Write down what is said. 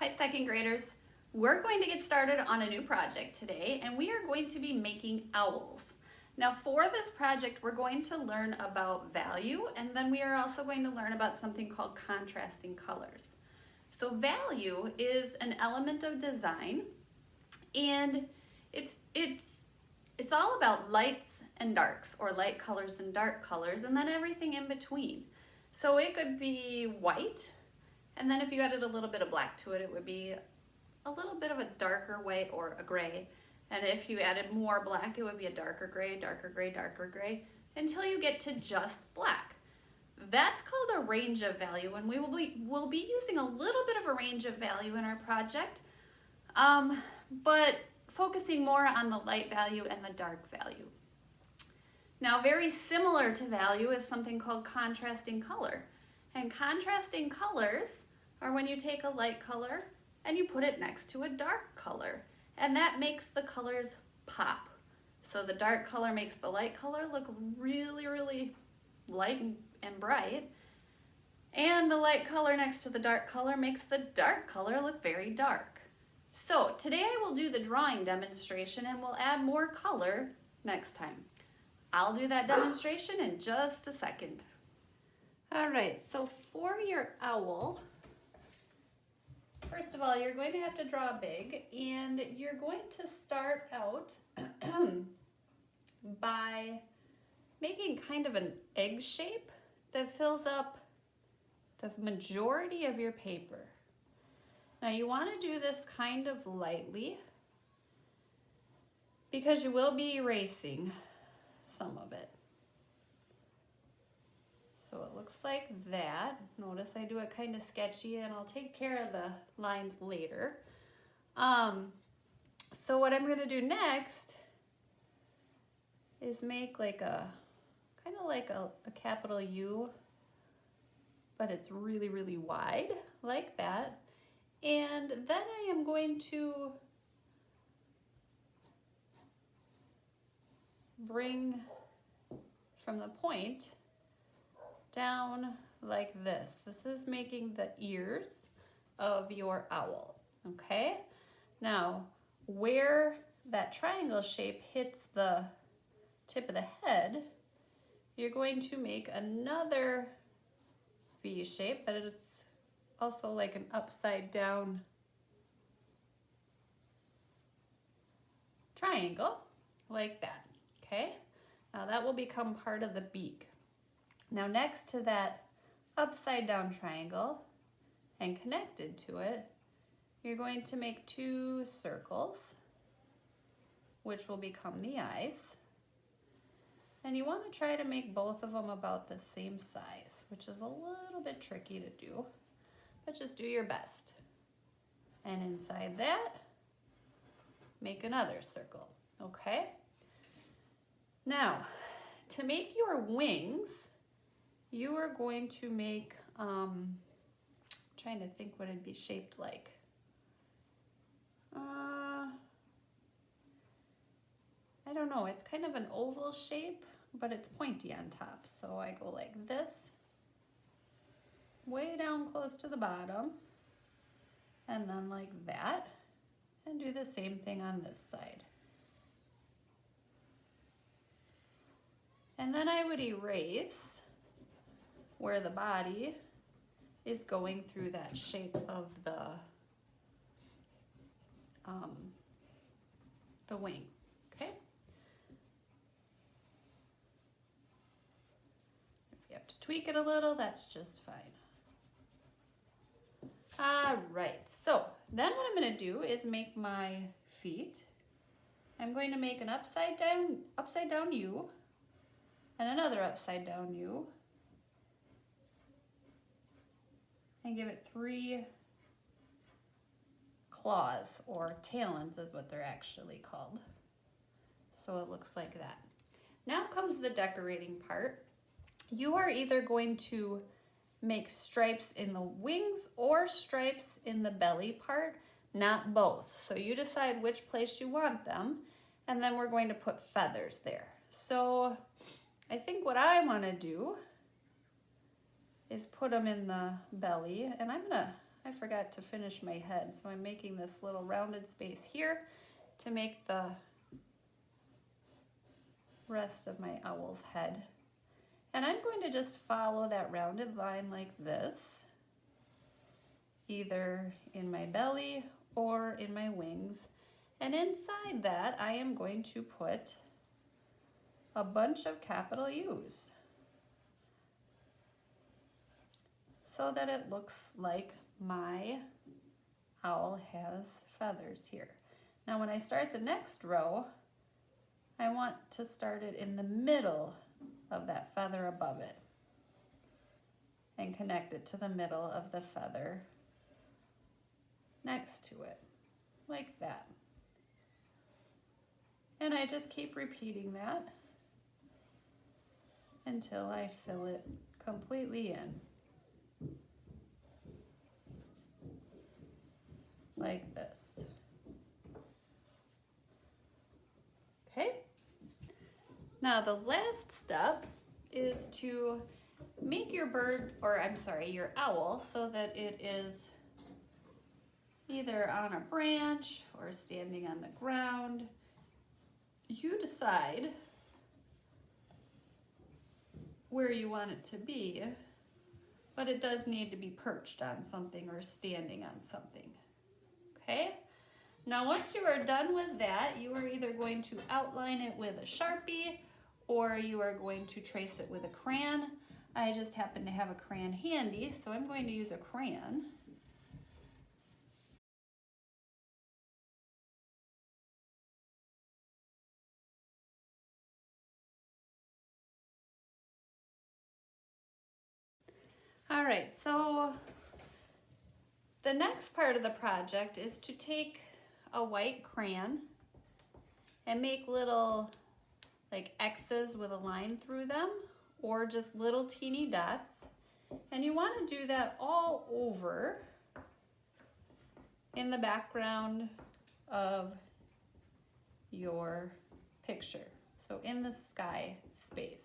Hi, second graders. We're going to get started on a new project today, and we are going to be making owls. Now, for this project, we're going to learn about value, and then we are also going to learn about something called contrasting colors. So value is an element of design, and it's all about lights and darks, or light colors and dark colors, and then everything in between. So it could be white, and then if you added a little bit of black to it, it would be a little bit of a darker white or a gray. And if you added more black, it would be a darker gray, darker gray, darker gray, until you get to just black. That's called a range of value, and we'll be using a little bit of a range of value in our project, but focusing more on the light value and the dark value. Now, very similar to value is something called contrasting color. And contrasting colors are when you take a light color and you put it next to a dark color. And that makes the colors pop. So the dark color makes the light color look really, really light and bright. And the light color next to the dark color makes the dark color look very dark. So today I will do the drawing demonstration and we'll add more color next time. I'll do that demonstration in just a second. All right, so for your owl, first of all, you're going to have to draw big, and you're going to start out by making kind of an egg shape that fills up the majority of your paper. Now you want to do this kind of lightly because you will be erasing some of it. So it looks like that. Notice I do it kind of sketchy, and I'll take care of the lines later. So what I'm going to do next is make like a kind of like a capital U, but it's really, really wide, like that. And then I am going to bring from the point down like this. This is making the ears of your owl, okay? Now, where that triangle shape hits the tip of the head, you're going to make another V shape, but it's also like an upside down triangle, like that, okay? Now that will become part of the beak. Now next to that upside down triangle and connected to it, you're going to make two circles, which will become the eyes. And you want to try to make both of them about the same size, which is a little bit tricky to do, but just do your best. And inside that, make another circle, okay? Now, to make your wings, you are going to make, trying to think what it'd be shaped like. I don't know, it's kind of an oval shape, but it's pointy on top. So I go like this, way down close to the bottom, and then like that, and do the same thing on this side. And then I would erase where the body is going through that shape of the wing, okay? If you have to tweak it a little, that's just fine. All right, so then what I'm gonna do is make my feet. I'm going to make an upside down U, and another upside down U, and give it 3 claws, or talons is what they're actually called. So it looks like that. Now comes the decorating part. You are either going to make stripes in the wings or stripes in the belly part, not both. So you decide which place you want them, and then we're going to put feathers there. So I think what I want to do is put them in the belly, and I'm I forgot to finish my head, so I'm making this little rounded space here to make the rest of my owl's head. And I'm going to just follow that rounded line like this, either in my belly or in my wings. And inside that, I am going to put a bunch of capital U's so that it looks like my owl has feathers here. Now when I start the next row, I want to start it in the middle of that feather above it and connect it to the middle of the feather next to it, like that. And I just keep repeating that until I fill it completely in, like this. Okay? Now the last step is to make your bird, or I'm sorry, your owl, so that it is either on a branch or standing on the ground. You decide where you want it to be, but it does need to be perched on something or standing on something. Okay? Now once you are done with that, you are either going to outline it with a Sharpie or you are going to trace it with a crayon. I just happen to have a crayon handy, so I'm going to use a crayon. All right, so the next part of the project is to take a white crayon and make little like X's with a line through them, or just little teeny dots. And you want to do that all over in the background of your picture, so in the sky space.